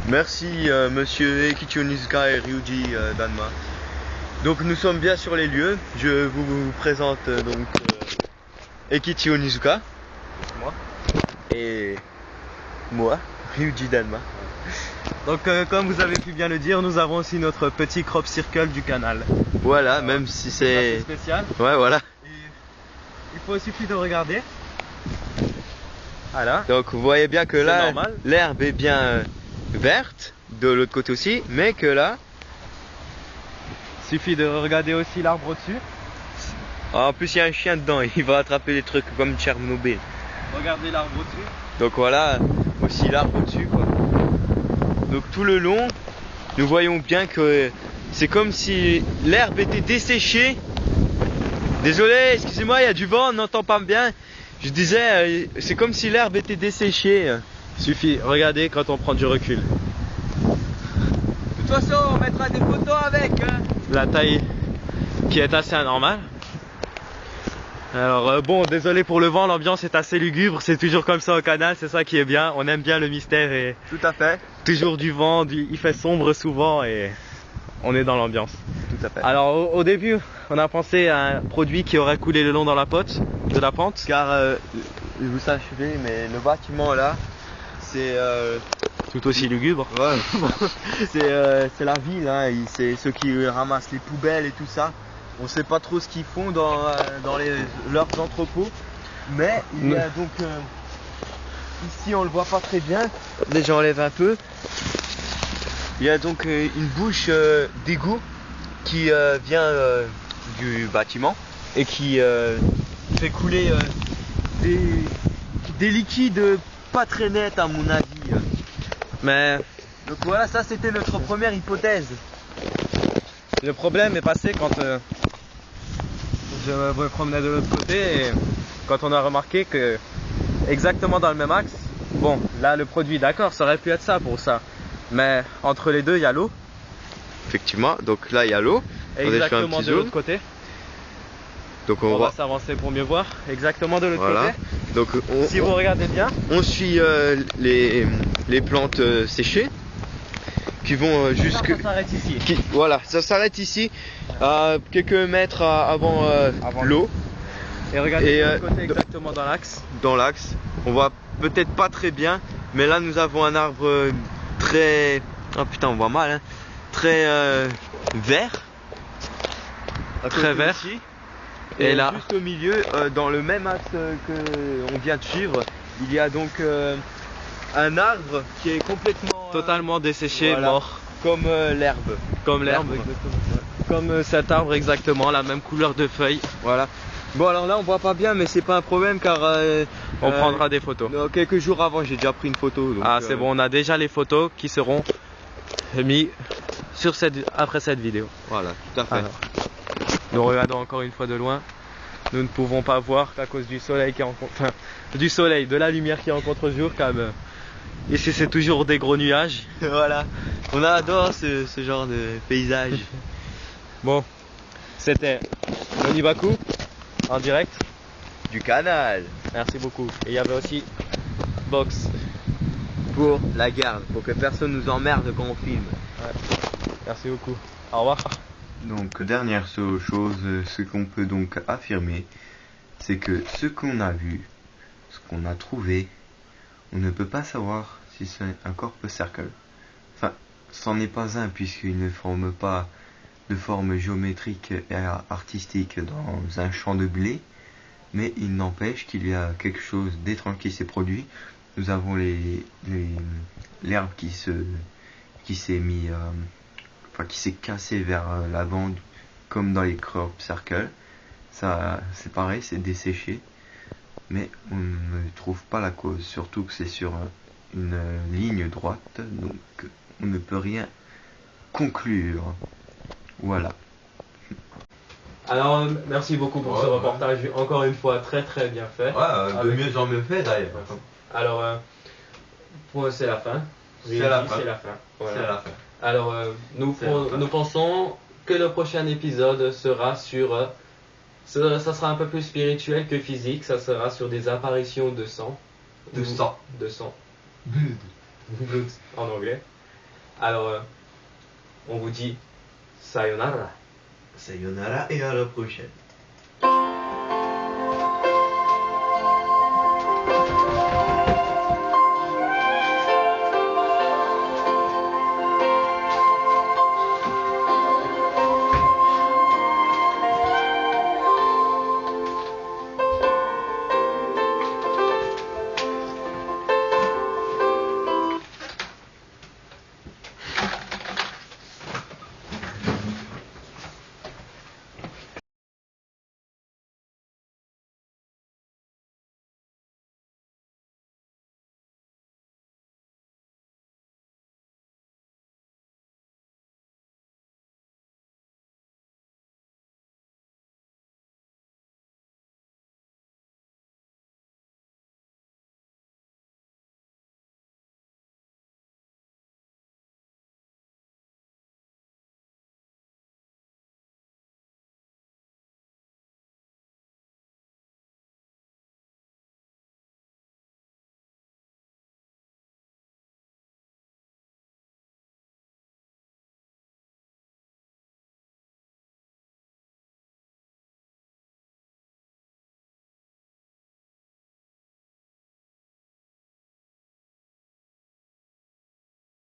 Merci monsieur Eikichi Onizuka et Ryuji Danma. Donc nous sommes bien sur les lieux. Je vous présente Eikichi Onizuka. Moi. Et moi, Ryuji Danma. Donc comme vous avez pu bien le dire, nous avons aussi notre petit crop circle du canal. Voilà, même si c'est spécial. Ouais, voilà. Il suffit de regarder. Voilà. Donc vous voyez bien que là, normal. l'herbe est bien verte, de l'autre côté aussi, mais que là... Suffit de regarder aussi l'arbre au-dessus. En plus il y a un chien dedans, il va attraper des trucs comme Tchernobyl. Regardez l'arbre au-dessus. Donc voilà, aussi l'arbre au-dessus quoi. Donc tout le long, nous voyons bien que c'est comme si l'herbe était desséchée. Désolé, excusez-moi, il y a du vent, on n'entend pas bien. Je disais, c'est comme si l'herbe était desséchée. Suffit, regardez quand on prend du recul. De toute façon, on mettra des photos avec. La taille qui est assez anormale. Alors bon, désolé pour le vent, l'ambiance est assez lugubre, c'est toujours comme ça au canal, c'est ça qui est bien, on aime bien le mystère et Tout à fait. toujours du vent, il fait sombre souvent et on est dans l'ambiance. Tout à fait. Alors au début, on a pensé à un produit qui aurait coulé le long de la pente. Car vous savez, mais le bâtiment là, c'est Tout aussi lugubre. ouais, c'est la ville, hein. C'est ceux qui ramassent les poubelles et tout ça. On sait pas trop ce qu'ils font dans leurs entrepôts, mais il y a donc ici on le voit pas très bien. Là j'enlève un peu. Il y a donc une bouche d'égout qui vient du bâtiment et qui fait couler des liquides pas très nets à mon avis. Mais Donc voilà, ça c'était notre première hypothèse. le problème est passé quand je me promenais de l'autre côté et quand on a remarqué que exactement dans le même axe, bon là le produit d'accord ça aurait pu être ça pour ça, mais entre les deux il y a l'eau. Effectivement, donc là il y a l'eau. Exactement de l'autre côté. Donc On va s'avancer pour mieux voir. Exactement de l'autre voilà. côté. Donc Si vous regardez bien, on suit les plantes séchées qui vont jusque... ça s'arrête ici. Voilà, ça s'arrête ici, à quelques mètres avant l'eau. Et regardez Et, de l'autre côté exactement dans l'axe. Dans l'axe. On voit peut-être pas très bien, mais là nous avons un arbre très... Oh putain, on voit mal, hein. Très vert. Très vert. Ici. Et là, juste au milieu, dans le même axe que on vient de suivre, il y a donc un arbre qui est complètement totalement desséché, voilà, mort. comme l'herbe. Comme l'herbe. Comme cet arbre exactement, la même couleur de feuilles. Voilà. Bon alors là on voit pas bien, mais c'est pas un problème car On prendra des photos. Quelques jours avant j'ai déjà pris une photo. Donc, c'est bon, on a déjà les photos qui seront mis sur après cette vidéo. Voilà, tout à fait. Alors, nous regardons encore une fois de loin. Nous ne pouvons pas voir qu'à cause du soleil de la lumière qui est en contre-jour, comme ici c'est toujours des gros nuages. Voilà, on adore ce genre de paysage. Bon, c'était Onibaku en direct Du canal. Merci beaucoup. Et il y avait aussi Box Pour la garde, pour que personne nous emmerde quand on filme. Ouais. Merci beaucoup. Au revoir. Donc dernière chose, ce qu'on peut donc affirmer, c'est que ce qu'on a vu, ce qu'on a trouvé, on ne peut pas savoir si c'est un corps circle. Enfin, c'en est pas un puisqu'il ne forme pas de forme géométrique et artistique dans un champ de blé, mais il n'empêche qu'il y a quelque chose d'étrange qui s'est produit. Nous avons l'herbe qui s'est mis qui s'est cassé vers l'avant comme dans les crop circles. Ça c'est pareil, c'est desséché, mais on ne trouve pas la cause, surtout que c'est sur une ligne droite, donc on ne peut rien conclure. Voilà. Alors merci beaucoup pour ce reportage, encore une fois très très bien fait. Ouais, de mieux en mieux fait d'ailleurs. Alors c'est la fin. C'est la fin. Voilà. C'est la fin. Alors nous pensons que le prochain épisode sera sur ça sera un peu plus spirituel que physique, ça sera sur des apparitions de sang. De sang. Blood en anglais. Alors, on vous dit sayonara. Sayonara et à la prochaine.